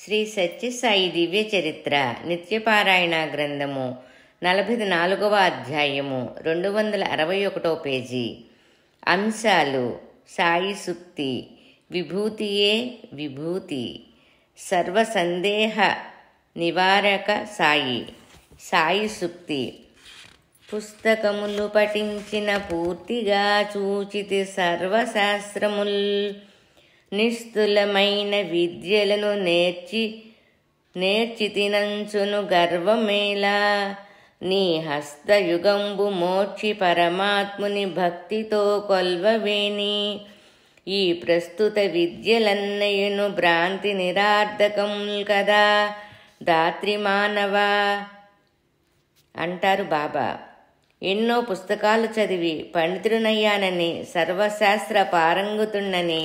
శ్రీ సత్యసాయి దివ్య చరిత్ర నిత్యపారాయణ గ్రంథము 44వ అధ్యాయము 261వ పేజీ. అంశాలు: సాయి సుక్తి, విభూతియే విభూతి, సర్వసందేహ నివారక సాయి. సాయి సుక్తి: పుస్తకములు పఠించిన పూర్తిగా చూచితి సర్వశాస్త్రముల్, నిస్తులమైన విద్యలను నేర్చితినంచును గర్వమేలా, నీ హస్తయుగంబు మోక్షి పరమాత్ముని భక్తితో కొల్వవేని, ఈ ప్రస్తుత విద్యలన్నయును భ్రాంతి నిరార్థకముల్ కదా దాత్రి మానవా అంటారు బాబా. ఎన్నో పుస్తకాలు చదివి పండితుడినయ్యానని, సర్వశాస్త్ర పారంగుతున్నని,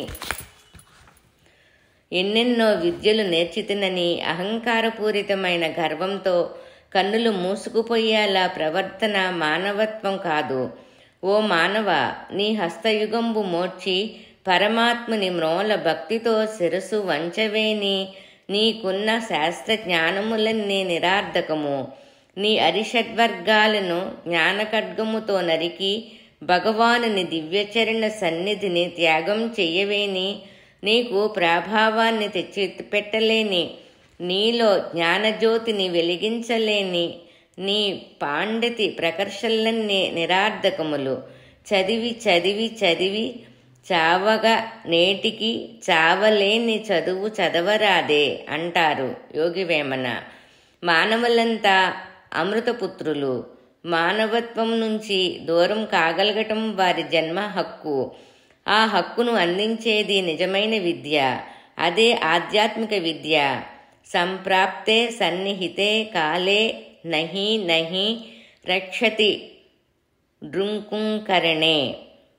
ఎన్నెన్నో విద్యలు నేర్చితినని అహంకారపూరితమైన గర్వంతో కన్నులు మూసుకుపోయేలా ప్రవర్తన మానవత్వం కాదు. ఓ మానవ, నీ హస్తయుగంబు మోడ్చి పరమాత్ముని మ్రోల భక్తితో శిరసు వంచవేని, నీకున్న శాస్త్ర జ్ఞానములన్నీ నిరార్థకము. నీ అరిషడ్వర్గాలను జ్ఞానఖడ్గముతో నరికి భగవానుని దివ్యచరణ సన్నిధిని త్యాగం చెయ్యవేని, నీకు ప్రాభావాన్ని తెచ్చిపెట్టలేని, నీలో జ్ఞానజ్యోతిని వెలిగించలేని నీ పాండితి ప్రకర్షలన్నీ నిరార్థకములు. చదివి చదివి చదివి చావగా నేటికి చావలేని చదువు చదవరాదే అంటారు యోగివేమన. మానవులంతా అమృతపుత్రులు. మానవత్వం నుంచి దూరం కాగలగటం వారి జన్మ హక్కు. ఆ హక్కును అందించేది నిజమైన విద్య. అదే ఆధ్యాత్మిక విద్య. సంప్రాప్తే సన్నిహితే కాలే నహి నహి రక్షతి డ్రుంకుంకరణే.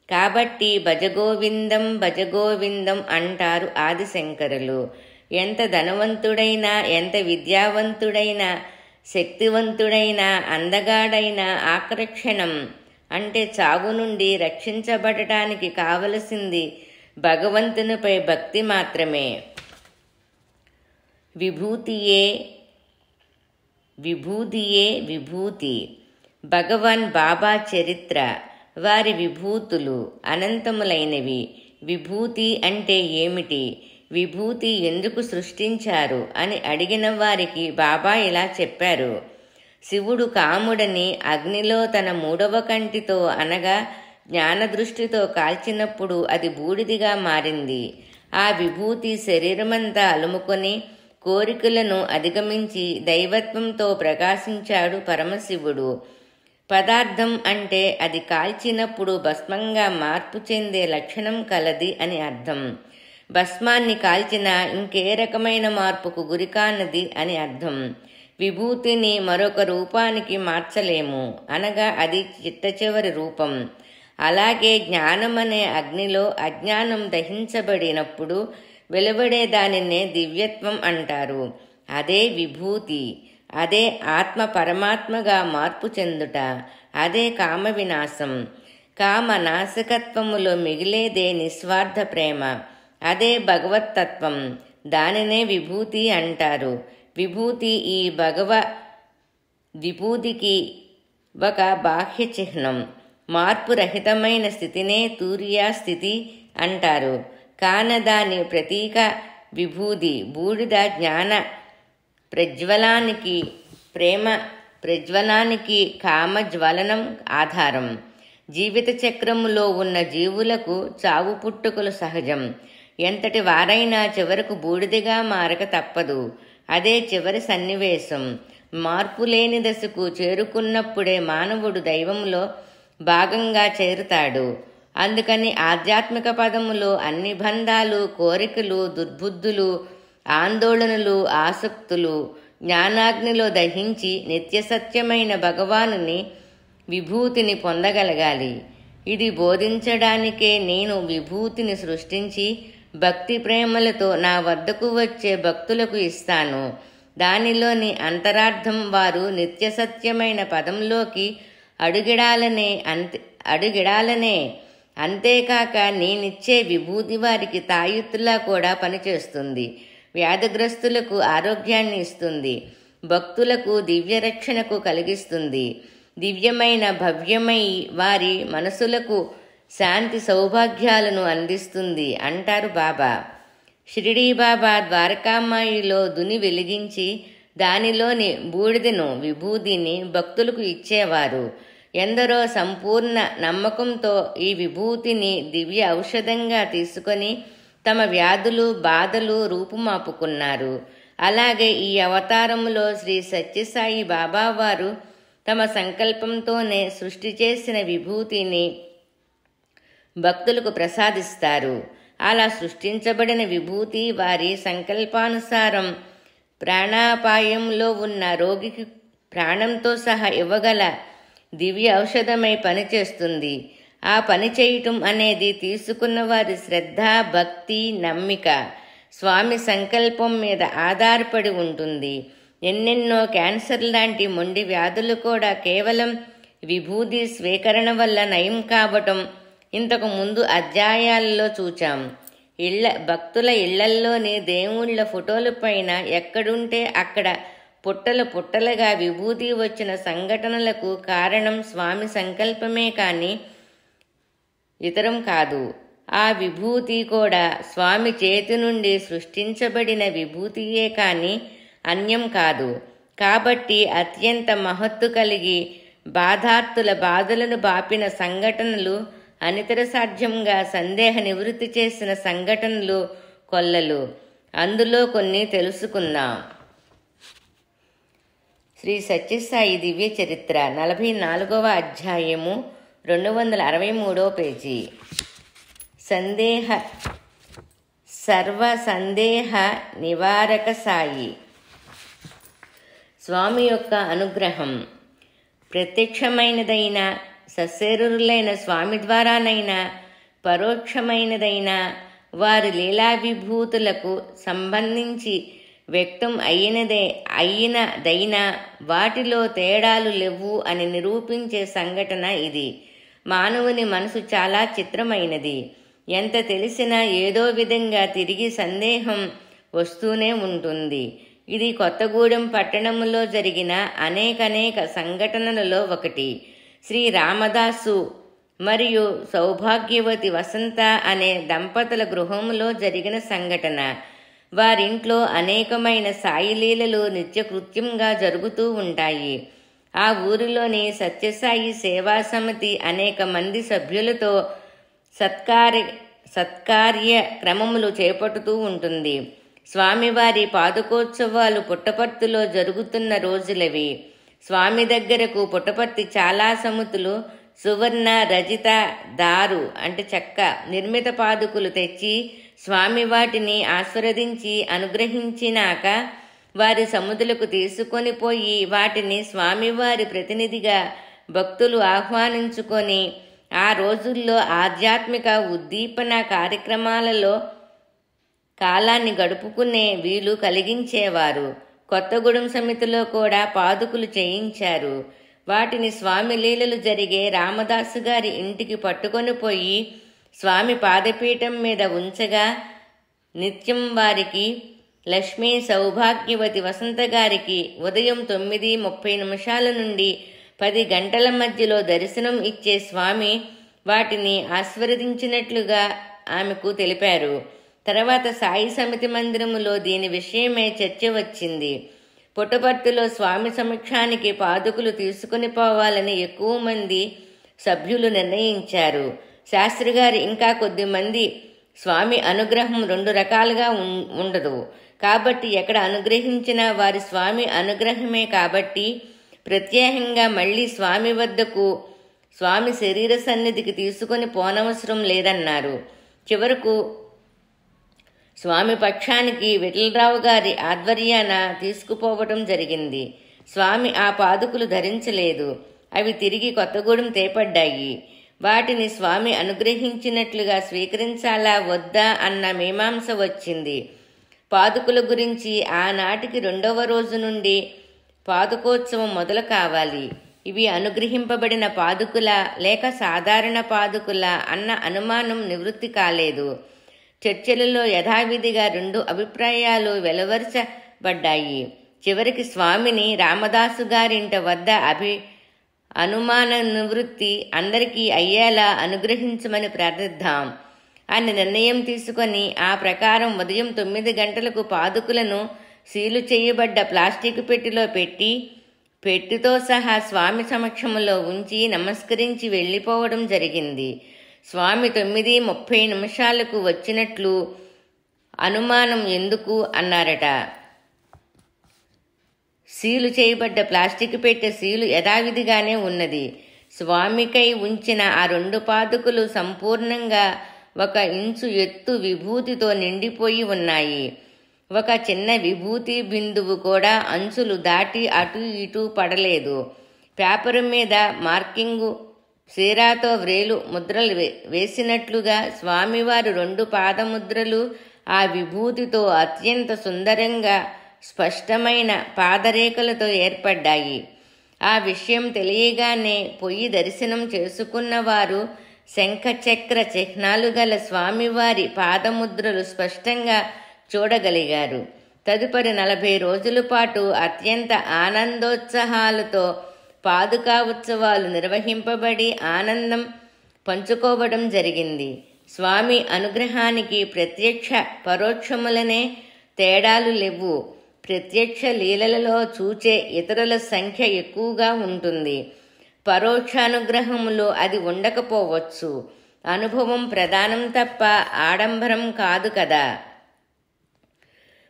కాబట్టి భజగోవిందం భజగోవిందం అంటారు ఆదిశంకరులు. ఎంత ధనవంతుడైనా, ఎంత విద్యావంతుడైనా, శక్తివంతుడైనా, అందగాడైనా ఆకర్షణం అంటే చావు నుండి రక్షించబడటానికి కావలసింది భగవంతునిపై భక్తి మాత్రమే. విభూతియే విభూతియే విభూతి. భగవాన్ బాబా చరిత్ర. వారి విభూతులు అనంతములైనవి. విభూతి అంటే ఏమిటి, విభూతి ఎందుకు సృష్టించారు అని అడిగిన వారికి బాబా ఇలా చెప్పారు. శివుడు కాముడని అగ్నిలో తన 3వ కంటితో అనగా జ్ఞానదృష్టితో కాల్చినప్పుడు అది బూడిదిగా మారింది. ఆ విభూతి శరీరమంతా అలుముకొని కోరికలను అధిగమించి దైవత్వంతో ప్రకాశించాడు పరమశివుడు. పదార్థం అంటే అది కాల్చినప్పుడు భస్మంగా మార్పు చెందే లక్షణం కలది అని అర్థం. భస్మాన్ని కాల్చిన ఇంకే రకమైన మార్పుకు గురికానది అని అర్థం. విభూతిని మరొక రూపానికి మార్చలేము, అనగా అది చిట్టచివరి రూపం. అలాగే జ్ఞానమనే అగ్నిలో అజ్ఞానం దహించబడినప్పుడు వెలువడే దానినే దివ్యత్వం అంటారు. అదే విభూతి. అదే ఆత్మ పరమాత్మగా మార్పు చెందుట. అదే కామ వినాశం. కామ నాశకత్వములో మిగిలేదే నిస్వార్థ ప్రేమ. అదే భగవత్తత్వం. దానినే విభూతి అంటారు. విభూతి ఈ విభూతికి ఒక బాహ్య చిహ్నం. మార్పు రహితమైన స్థితినే తూర్యా స్థితి అంటారు. కాన దాని ప్రతీక విభూది. బూడిద జ్ఞాన ప్రజ్వలానికి, ప్రేమ ప్రజ్వలానికి కామజ్వలనం ఆధారం. జీవిత చక్రములో ఉన్న జీవులకు చావు పుట్టుకలు సహజం. ఎంతటి వారైనా చివరకు బూడిదగా మారక తప్పదు. అదే చివరి సన్నివేశం. మార్పు లేని దశకు చేరుకున్నప్పుడే మానవుడు దైవంలో భాగంగా చేరుతాడు. అందుకని ఆధ్యాత్మిక పదములో అన్ని బంధాలు, కోరికలు, దుర్బుద్ధులు, ఆందోళనలు, ఆసక్తులు జ్ఞానాగ్నిలో దహించి నిత్యసత్యమైన భగవానుని విభూతిని పొందగలగాలి. ఇది బోధించడానికే నేను విభూతిని సృష్టించి భక్తి ప్రేమలతో నా వద్దకు వచ్చే భక్తులకు ఇస్తాను. దానిలోని అంతరార్థం వారు నిత్యసత్యమైన పదంలోకి అడుగిడాలనే. అంతేకాక నేనిచ్చే విభూతి వారికి తాయుత్తులా కూడా పనిచేస్తుంది. వ్యాధిగ్రస్తులకు ఆరోగ్యాన్ని ఇస్తుంది, భక్తులకు దివ్యరక్షణకు కలిగిస్తుంది, దివ్యమైన భవ్యమై వారి మనసులకు శాంతి సౌభాగ్యాలను అందిస్తుంది అంటారు బాబా. షిరిడీ బాబా ద్వారకామాయిలో దుని వెలిగించి దానిలోని బూడిదను విభూతిని భక్తులకు ఇచ్చేవారు. ఎందరో సంపూర్ణ నమ్మకంతో ఈ విభూతిని దివ్య ఔషధంగా తీసుకొని తమ వ్యాధులు బాధలు రూపుమాపుకున్నారు. అలాగే ఈ అవతారంలో శ్రీ సత్యసాయి బాబా వారు తమ సంకల్పంతోనే సృష్టి చేసిన విభూతిని భక్తులకు ప్రసాదిస్తారు. అలా సృష్టించబడిన విభూతి వారి సంకల్పానుసారం ప్రాణాపాయంలో ఉన్న రోగికి ప్రాణంతో సహా ఇవ్వగల దివ్య ఔషధమై పనిచేస్తుంది. ఆ పని చేయటం అనేది తీసుకున్న వారి శ్రద్ధ, భక్తి, నమ్మిక, స్వామి సంకల్పం మీద ఆధారపడి ఉంటుంది. ఎన్నెన్నో క్యాన్సర్ లాంటి మొండి వ్యాధులు కూడా కేవలం విభూతి స్వీకరణ వల్ల నయం కావటం ఇంతకు ముందు అధ్యాయాలలో చూచాం. భక్తుల ఇళ్లల్లోని దేవుళ్ల ఫోటోల పైన ఎక్కడుంటే అక్కడ పుట్టలు పుట్టలుగా విభూతి వచ్చిన సంఘటనలకు కారణం స్వామి సంకల్పమే కాని ఇతరం కాదు. ఆ విభూతి కూడా స్వామి చేతి నుండి సృష్టించబడిన విభూతియే కాని అన్యం కాదు. కాబట్టి అత్యంత మహత్తు కలిగి బాధార్తుల బాధలను బాపిన సంఘటనలు, అనితర సాధ్యంగా సందేహ నివృత్తి చేసిన సంఘటనలు కొల్లలు. అందులో కొన్ని తెలుసుకుందాం. శ్రీ సత్యసాయి దివ్య చరిత్ర 44వ అధ్యాయము 263వ పేజీ. సర్వ సందేహ నివారక సాయి. స్వామి యొక్క అనుగ్రహం ప్రత్యక్షమైనదైనా, సశరీరులైన స్వామి ద్వారానైనా, పరోక్షమైనదైనా, వారి లీలావిభూతులకు సంబంధించి వ్యక్తం అయినదైనా వాటిలో తేడాలు లేవు అని నిరూపించే సంఘటన ఇది. మానవుని మనసు చాలా చిత్రమైనది. ఎంత తెలిసినా ఏదో విధంగా తిరిగి సందేహం వస్తూనే ఉంటుంది. ఇది కొత్తగూడెం పట్టణంలో జరిగిన అనేక సంఘటనలలో ఒకటి. శ్రీ రామదాసు మరియు సౌభాగ్యవతి వసంత అనే దంపతుల గృహంలో జరిగిన సంఘటన. వారింట్లో అనేకమైన సాయిలీలలు నిత్యకృత్యంగా జరుగుతూ ఉంటాయి. ఆ ఊరిలోని సత్యసాయి సేవా సమితి అనేక మంది సభ్యులతో సత్కార్య క్రమములు చేపడుతూ ఉంటుంది. స్వామివారి పాదుకోత్సవాలు పుట్టపర్తిలో జరుగుతున్న రోజులవి. స్వామి దగ్గరకు పుట్టపర్తి చాలా సమితులు సువర్ణ, రజిత, దారు అంటే చెక్క నిర్మిత పాదుకులు తెచ్చి స్వామి వాటిని ఆశీర్వదించి అనుగ్రహించినాక వారి సముదులకు తీసుకొని పోయి వాటిని స్వామివారి ప్రతినిధిగా భక్తులు ఆహ్వానించుకొని ఆ రోజుల్లో ఆధ్యాత్మిక ఉద్దీపన కార్యక్రమాలలో కాలాన్ని గడుపుకునే వీలు కలిగించేవారు. కొత్తగూడెం సమితిలో కూడా పాదుకులు చేయించారు. వాటిని స్వామి లీలలు జరిగే రామదాసు గారి ఇంటికి పట్టుకొని పోయి స్వామి పాదపీఠం మీద ఉంచగా నిత్యం వారికి లక్ష్మీ సౌభాగ్యవతి వసంత గారికి ఉదయం 9:30 నుండి 10 గంటల మధ్యలో దర్శనం ఇచ్చే స్వామి వాటిని ఆశీర్వదించినట్లుగా ఆమెకు తెలిపారు. తర్వాత సాయి సమితి మందిరములో దీని విషయమై చర్చ వచ్చింది. పుట్టపర్తిలో స్వామి సమక్షానికి పాదుకులు తీసుకుని పోవాలని ఎక్కువ మంది సభ్యులు నిర్ణయించారు. శాస్త్రిగారు ఇంకా కొద్దిమంది స్వామి అనుగ్రహం 2 రకాలుగా ఉండదు కాబట్టి ఎక్కడ అనుగ్రహించినా వారి స్వామి అనుగ్రహమే కాబట్టి ప్రత్యేకంగా మళ్ళీ స్వామి వద్దకు స్వామి శరీర సన్నిధికి తీసుకొని పోనవసరం లేదన్నారు. చివరకు స్వామి పక్షానికి విఠలరావు గారి ఆధ్వర్యాన తీసుకుపోవటం జరిగింది. స్వామి ఆ పాదుకులు ధరించలేదు. అవి తిరిగి కొత్తగూడెం తేపడ్డాయి. వాటిని స్వామి అనుగ్రహించినట్లుగా స్వీకరించాలా వద్దా అన్న మీమాంస వచ్చింది. పాదుకుల గురించి ఆనాటికి 2వ రోజు నుండి పాదుకోత్సవం మొదలు కావాలి. ఇవి అనుగ్రహింపబడిన పాదుకుల లేక సాధారణ పాదుకుల అన్న అనుమానం నివృత్తి కాలేదు. చర్చలలో యథావిధిగా 2 అభిప్రాయాలు వెలువరచబడ్డాయి. చివరికి స్వామిని రామదాసు గారింట వద్ద అనుమాన నివృత్తి అందరికీ అయ్యేలా అనుగ్రహించమని ప్రార్థిద్దాం అని నిర్ణయం తీసుకొని ఆ ప్రకారం ఉదయం 9 గంటలకు పాదుకులను సీలు చేయబడ్డ ప్లాస్టిక్ పెట్టిలో పెట్టితో సహా స్వామి సమక్షంలో ఉంచి నమస్కరించి వెళ్ళిపోవడం జరిగింది. స్వామి 9:30 వచ్చినట్లు అనుమానం ఎందుకు అన్నారట. సీలు చేయబడ్డ ప్లాస్టిక్ పెట్టె సీలు యథావిధిగానే ఉన్నది. స్వామికై ఉంచిన ఆ 2 పాదుకలు సంపూర్ణంగా 1 ఇంచు ఎత్తు విభూతితో నిండిపోయి ఉన్నాయి. ఒక చిన్న విభూతి బిందువు కూడా అంచులు దాటి అటు ఇటు పడలేదు. పేపరు మీద మార్కింగు సీరాతో వ్రేలు ముద్రలు వేసినట్లుగా స్వామివారు 2 పాదముద్రలు ఆ విభూతితో అత్యంత సుందరంగా స్పష్టమైన పాదరేఖలతో ఏర్పడ్డాయి. ఆ విషయం తెలియగానే పొయ్యి దర్శనం చేసుకున్నవారు శంఖచక్ర చిహ్నాలు గల స్వామివారి పాదముద్రలు స్పష్టంగా చూడగలిగారు. తదుపరి 40 రోజుల పాటు అత్యంత ఆనందోత్సాహాలతో పాదుకా ఉత్సవాలు నిర్వహింపబడి ఆనందం పంచుకోవడం జరిగింది. స్వామి అనుగ్రహానికి ప్రత్యక్ష పరోక్షములనే తేడాలు లేవు. ప్రత్యక్ష లీలలలో చూచే ఇతరుల సంఖ్య ఎక్కువగా ఉంటుంది. పరోక్షానుగ్రహములో అది ఉండకపోవచ్చు. అనుభవం ప్రధానం తప్ప ఆడంబరం కాదు కదా.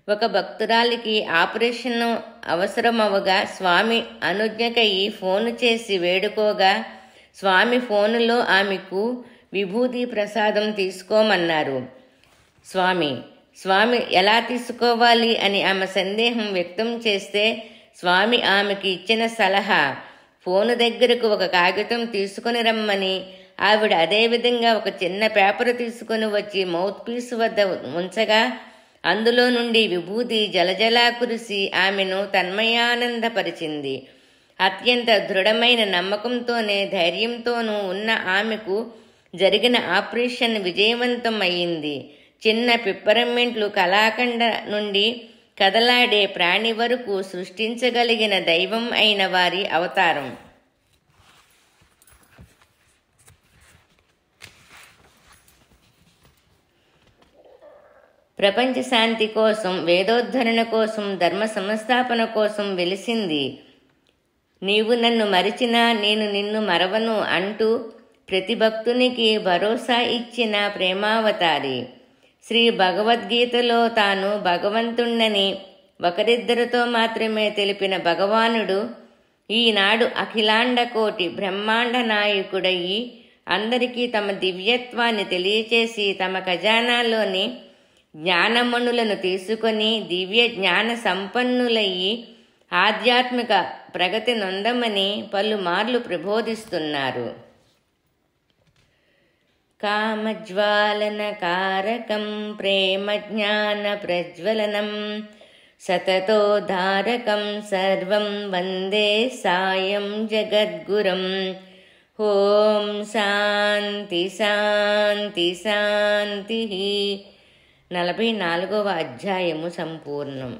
ఒక భక్తురాలికి ఆపరేషన్ అవసరమవగా స్వామి అనుజ్ఞకై ఫోను చేసి వేడుకోగా స్వామి ఫోనులో ఆమెకు విభూతి ప్రసాదం తీసుకోమన్నారు. స్వామి ఎలా తీసుకోవాలి అని ఆమె సందేహం వ్యక్తం చేస్తే స్వామి ఆమెకి ఇచ్చిన సలహా ఫోను దగ్గరకు ఒక కాగితం తీసుకుని రమ్మని, ఆవిడ అదేవిధంగా ఒక చిన్న పేపర్ తీసుకుని వచ్చి మౌత్ పీస్ వద్ద ఉంచగా అందులో నుండి విభూతి జలజలా కురిసి ఆమెను తన్మయానందపరిచింది. అత్యంత దృఢమైన నమ్మకంతోనే ధైర్యంతోనూ ఉన్న ఆమెకు జరిగిన ఆపరేషన్ విజయవంతం అయ్యింది. చిన్న పిప్పరమెంట్లు కళాఖండ నుండి కదలాడే ప్రాణి వరకు సృష్టించగలిగిన దైవం అయిన వారి అవతారం. ప్రపంచ శాంతి కోసం, వేదోద్ధరణ కోసం, ధర్మ సంస్థాపన కోసం వెలిసింది. నీవు నన్ను మరిచినా నేను నిన్ను మరవను అంటూ ప్రతి భక్తునికి భరోసా ఇచ్చిన ప్రేమావతారి. శ్రీ భగవద్గీతలో తాను భగవంతుణ్ణని ఒకరిద్దరితో మాత్రమే తెలిపిన భగవానుడు ఈనాడు అఖిలాండ కోటి బ్రహ్మాండ నాయకుడయి అందరికీ తమ దివ్యత్వాన్ని తెలియచేసి తమ ఖజానాలోని జ్ఞానమణులను తీసుకొని దివ్య జ్ఞాన సంపన్నులయ్యి ఆధ్యాత్మిక ప్రగతి నొందమని పలుమార్లు ప్రబోధిస్తున్నారు. కామజ్వాలన కారకం ప్రేమ జ్ఞాన ప్రజ్వలనం సతతోధారకం సర్వం వందే సాయం జగద్గురం. ఓం శాంతి శాంతి శాంతి. 44వ అధ్యాయము సంపూర్ణం.